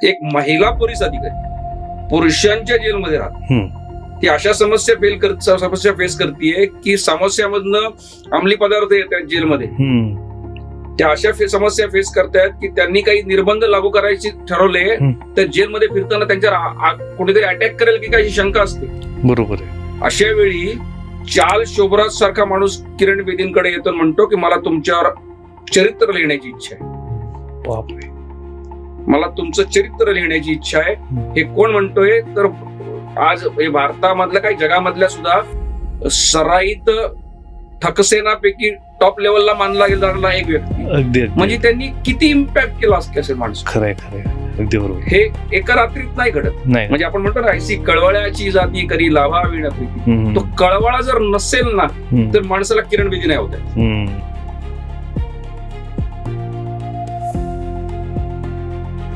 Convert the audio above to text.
एक महिला पोलीस अधिकारी पुरुषांच्या जेलमध्ये राहते, ती अशा समस्या फेस करते की समस्यामधनं अंमली पदार्थ येतात जेलमध्ये, त्या अशा समस्या फेस करतायत की त्यांनी काही निर्बंध लागू करायचे ठरवले तर जेलमध्ये फिरताना त्यांच्यावर कोणीतरी अटॅक करेल की काही शंका असते. बरोबर आहे. अशा वेळी चाल शोभराज सारखा माणूस किरण बेदींकडे येतो, म्हणतो की मला तुमच्यावर चरित्र लिहिण्याची इच्छा आहे, बापरे. मला तुमचं चरित्र लिहिण्याची इच्छा आहे. हे कोण म्हणतोय तर आज हे भारतामधल्या काही जगामधल्या सुद्धा सराईत ठकसेनापैकी टॉप लेवलला मानला गेलेला एक व्यक्ती. अगदी म्हणजे त्यांनी किती इम्पॅक्ट केला असेल माणूस. खरंय अगदी बरोबर. हे एका रात्रीत नाही घडत. नाही म्हणजे आपण म्हणतो ना ऐसी कळवळ्याची जाती करी लावा विणा प्रीती, तो कळवळा जर नसेल ना तर माणसाला किरण बेदी नाही होत.